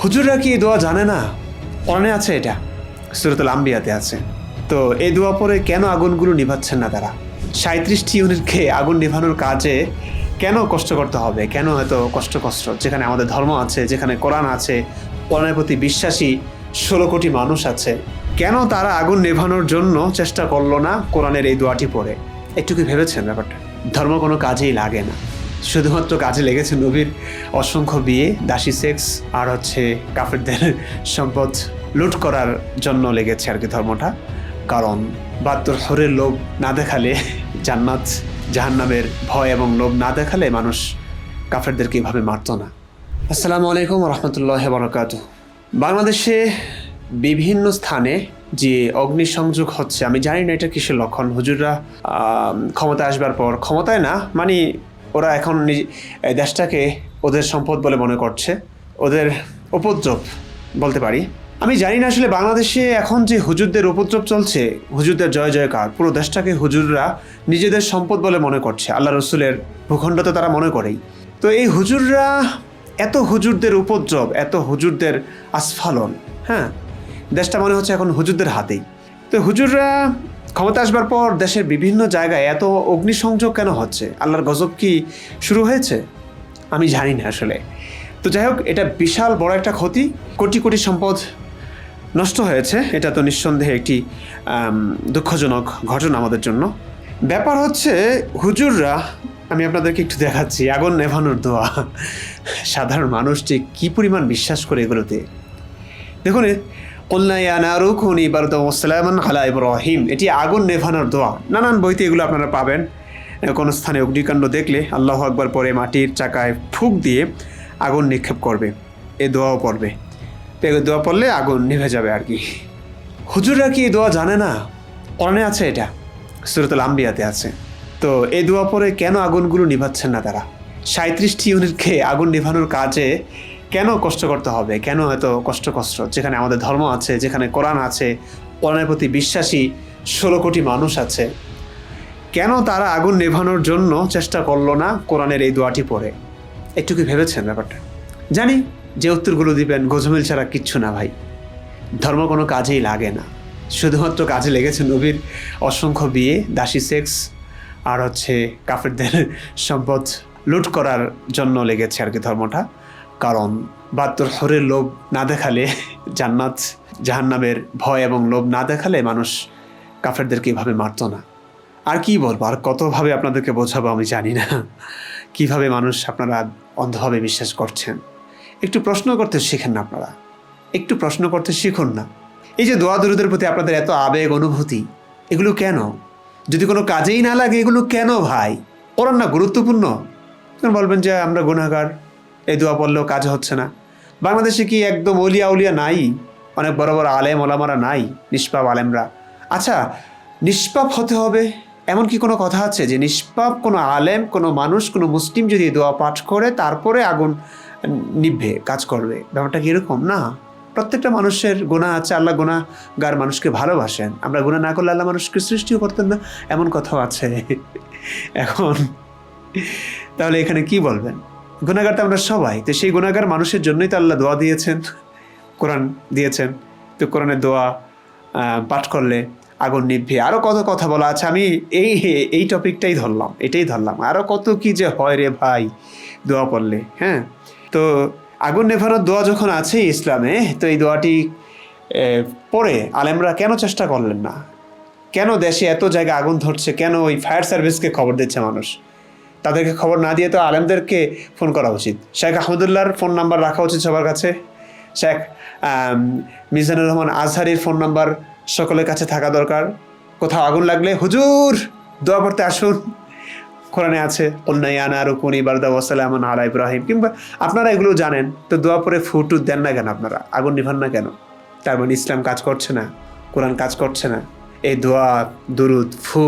হুজুররা কি এই দোয়া জানে না? কোরআনে আছে এটা, সূরাতুল আম্বিয়াতে আছে। তো এই দোয়া পরে কেন আগুনগুলো নিভাচ্ছেন না তারা? ৩৭টি ইউনিটকে আগুন নিভানোর কাজে কেন কষ্ট করতে হবে? কেন এত কষ্ট যেখানে আমাদের ধর্ম আছে, যেখানে কোরআন আছে, কোরআনের প্রতি বিশ্বাসী ১৬ কোটি মানুষ আছে, কেন তারা আগুন নেভানোর জন্য চেষ্টা করলো না কোরআনের এই দোয়াটি পড়ে? একটু কি ভেবেছেন ব্যাপারটা? ধর্ম কোনো কাজেই লাগে না, শুধুমাত্র কাজে লেগেছে নবীর অসংখ্য বিয়ে, দাসী সেক্স আর কাফেরদের সম্পদ লুট করার জন্য লেগেছে আর কি ধর্মটা। কারণ ৭২ হরের লোভ না দেখালে, জান্নাত জাহান্নামের ভয় এবং লোভ না দেখালে মানুষ কাফেরদেরকে এভাবে মারত না। আসসালামু আলাইকুম রহমতুল্লাহ বারাকাতুহু। বাংলাদেশে বিভিন্ন স্থানে যে অগ্নিসংযোগ হচ্ছে, আমি জানি না এটা কিসের লক্ষণ। হুজুররা ক্ষমতায় আসবার পর, ক্ষমতায় না মানে ওরা এখন দেশটাকে ওদের সম্পদ বলে মনে করছে, ওদের উপদ্রব বলতে পারি। আমি জানি না আসলে বাংলাদেশে এখন যে হুজুরদের উপদ্রব চলছে, হুজুরদের জয় জয়কার, পুরো দেশটাকে হুজুররা নিজেদের সম্পদ বলে মনে করছে। আল্লাহ রসুলের ভূখণ্ড তো তারা মনে করেই। তো এই হুজুররা, এত হুজুরদের উপদ্রব, এত হুজুরদের আস্ফালন, হ্যাঁ, দেশটা মনে হচ্ছে এখন হুজুরদের হাতেই। তো হুজুররা ক্ষমতা আসবার পর দেশের বিভিন্ন জায়গায় এত অগ্নিসংযোগ কেন হচ্ছে? আল্লাহর গজব কি শুরু হয়েছে? আমি জানি না আসলে। তো যাই হোক, এটা বিশাল বড় একটা ক্ষতি, কোটি কোটি সম্পদ নষ্ট হয়েছে। এটা তো নিঃসন্দেহে একটি দুঃখজনক ঘটনা আমাদের জন্য। ব্যাপার হচ্ছে হুজুররা, আমি আপনাদেরকে একটু দেখাচ্ছি আগুন নেভানোর দোয়া। সাধারণ মানুষ যে কী পরিমাণ বিশ্বাস করে এগুলোতে দেখুন। কুলনা ইয়া নারু কুনি বারদান ওয়া সালামান আলা ইব্রাহিম, এটি আগুন নেভানোর দোয়া। নানান বইতে এগুলো আপনারা পাবেন। কোনো স্থানে অগ্নিকাণ্ড দেখলে আল্লাহু আকবার পরে মাটির চাকায় ফুঁক দিয়ে আগুন নিক্ষেপ করবে, এ দোয়াও পড়বে। তো এই দোয়া পড়লে আগুন নিভে যাবে আর কি। হুজুররা কি এই দোয়া জানে না? কোরআনে আছে এটা, সূরাতুল আম্বিয়াতে আছে। তো এই দোয়া পরে কেন আগুনগুলো নিভাচ্ছেন না তারা? ৩৭টি ইউনিটকে আগুন নিভানোর কাজে কেন কষ্ট করতে হবে? কেন এত কষ্ট যেখানে আমাদের ধর্ম আছে, যেখানে কোরআন আছে, কোরআনের প্রতি বিশ্বাসী ১৬ কোটি মানুষ আছে, কেন তারা আগুন নেভানোর জন্য চেষ্টা করলো না কোরআনের এই দোয়াটি পড়ে? একটু কি ভেবেছেন ব্যাপারটা? জানি যে উত্তরগুলো দিবেন গোঝমিল ছাড়া কিচ্ছু না ভাই, ধর্ম কোনো কাজেই লাগে না, শুধুমাত্র কাজে লেগেছে নবীর অসংখ্য বিয়ে, দাসী সেক্স আর কাফেরদের সম্পদ লুট করার জন্য লেগেছে আর কি ধর্মটা। কারণ ৭২ হরের লোভ না দেখালে, জান্নাত জাহান্নামের ভয় এবং লোভ না দেখালে মানুষ কাফেরদেরকে এভাবে মারত না। আর কি বলবো, আর কতভাবে আপনাদেরকে বোঝাবো আমি জানি না, কিভাবে মানুষ আপনারা অন্ধভাবে বিশ্বাস করছেন। একটু প্রশ্ন করতে শিখেন না আপনারা, একটু প্রশ্ন করতে শিখুন না। এই যে দোয়া দুরুদের প্রতি আপনাদের এত আবেগ অনুভূতি, এগুলো কেন? যদি কোনো কাজেই না লাগে এগুলো কেন ভাই? কোরআন না গুরুত্বপূর্ণ? তখন বলবেন যে আমরা গুনাহগার, এই দোয়া পড়লেও কাজ হচ্ছে না। বাংলাদেশে কি একদম অলিয়া উলিয়া নাই? অনেক বড় বড় আলেম ওলামারা নাই? নিষ্পাপ আলেমরা। আচ্ছা, নিষ্পাপ হতে হবে এমন কি কোনো কথা আছে যে নিষ্পাপ কোনো আলেম, কোনো মানুষ, কোনো মুসলিম যদি দোয়া পাঠ করে তারপরে আগুন নিভবে, কাজ করবে? ব্যাপারটা কি এরকম না? প্রত্যেকটা মানুষের গুনাহ আছে, আল্লাহ গুনাহগার মানুষকে ভালোবাসেন। আমরা গুনাহ না করলে আল্লাহ মানুষকে সৃষ্টিও করতেন না, এমন কথাও আছে। এখন তাহলে এখানে কি বলবেন? গুনাহগার তো আমরা সবাই। তো সেই গুনাহগার মানুষের জন্যই তো আল্লাহ দোয়া দিয়েছেন, কোরআন দিয়েছেন। তো কোরআনের দোয়া পাঠ করলে আগুন নিভবে। আরও কত কথা বলা আছে, আমি এই টপিকটাই ধরলাম, এটাই ধরলাম। আরও কত কি যে হয় রে ভাই দোয়া পড়লে। হ্যাঁ, তো আগুন নেভানোর দোয়া যখন আছে ইসলামে, তো এই দোয়াটি পড়ে আলেমরা কেন চেষ্টা করলেন না? কেন দেশে এত জায়গায় আগুন ধরছে, কেন ওই ফায়ার সার্ভিসকে খবর দিচ্ছে মানুষ? তাদেরকে খবর না দিয়ে তো আলেমদেরকে ফোন করা উচিত। শেখ আহমদুল্লাহর ফোন নাম্বার রাখা উচিত সবার কাছে। শেখ মিজানুর রহমান আজহারির ফোন নাম্বার সকলের কাছে থাকা দরকার। কোথাও আগুন লাগলে হুজুর দোয়া পড়তে আসুন, কোরআনে আছে কুলনা ইয়া নারু কুনি বারদান ওয়া সালামান আলা ইব্রাহিম। কিংবা আপনারা এগুলো জানেন, তো দোয়া পরে ফুটু দেন না কেন? আপনারা আগুন নিভান না কেন? তার মানে ইসলাম কাজ করছে না, কোরআন কাজ করছে না? এই দোয়া দুরুদ ফু,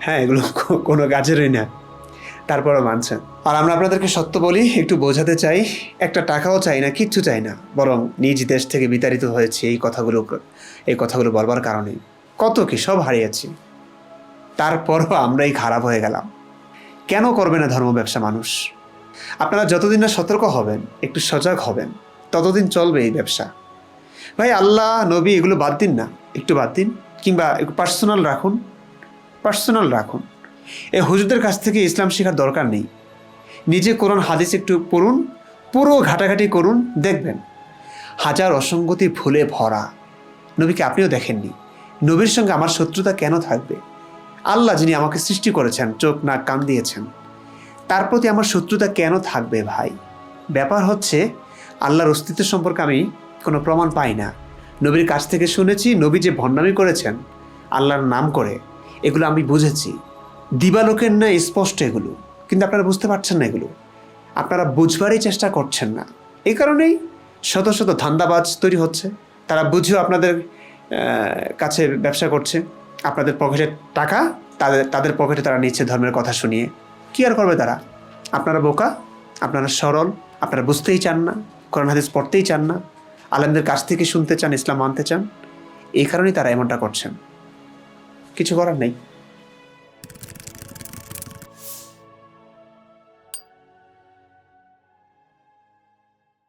হ্যাঁ, এগুলো কোনো কাজেরই না, তারপরও মানছেন। আর আমরা আপনাদেরকে সত্য বলি, একটু বোঝাতে চাই, একটা টাকাও চাই না, কিচ্ছু চাই না, বরং নিজ দেশ থেকে বিতাড়িত হয়েছে এই কথাগুলো বলবার কারণে। কত কি সব হারিয়েছি, তারপরও আমরাই খারাপ হয়ে গেলাম। কেন করবে না ধর্ম ব্যবসা মানুষ? আপনারা যতদিন না সতর্ক হবেন, একটু সজাগ হবেন, ততদিন চলবে এই ব্যবসা। ভাই আল্লাহ নবী এগুলো বাদ দিন না, একটু বাদ দিন, কিংবা একটু পার্সোনাল রাখুন, পার্সোনাল রাখুন। এই হুজুরদের কাছ থেকে ইসলাম শেখার দরকার নেই। নিজে কোরআন হাদিস একটু পড়ুন, পুরো ঘাটাঘাটি করুন, দেখবেন হাজার অসঙ্গতি ভুলে ভরা। নবীকে আপনিও দেখেননি, নবীর সঙ্গে আমার শত্রুতা কেন থাকবে? আল্লাহ যিনি আমাকে সৃষ্টি করেছেন, চোখ নাক কান দিয়েছেন, তার প্রতি আমার শত্রুতা কেন থাকবে ভাই? ব্যাপার হচ্ছে আল্লাহর অস্তিত্ব সম্পর্কে আমি কোনো প্রমাণ পাই না। নবীর কাছ থেকে শুনেছি নবী যে ভণ্ডামি করেছেন আল্লাহর নাম করে, এগুলো আমি বুঝেছি। দিবালোকের না স্পষ্ট এগুলো, কিন্তু আপনারা বুঝতে পারছেন না, এগুলো আপনারা বুঝবারই চেষ্টা করছেন না। এই কারণেই শত শত ধান্দাবাজ তৈরি হচ্ছে। তারা বুঝেও আপনাদের কাছে ব্যবসা করছে, আপনাদের পকেটের টাকা তাদের পকেটে তারা নিচ্ছে ধর্মের কথা শুনিয়ে। কী আর করবে তারা? আপনারা বোকা, আপনারা সরল, আপনারা বুঝতেই চান না, কোরআন হাদিস পড়তেই চান না, আলেমদের কাছ থেকে শুনতে চান, ইসলাম মানতে চান। এই কারণেই তারা এমনটা করছেন, কিছু করার নেই।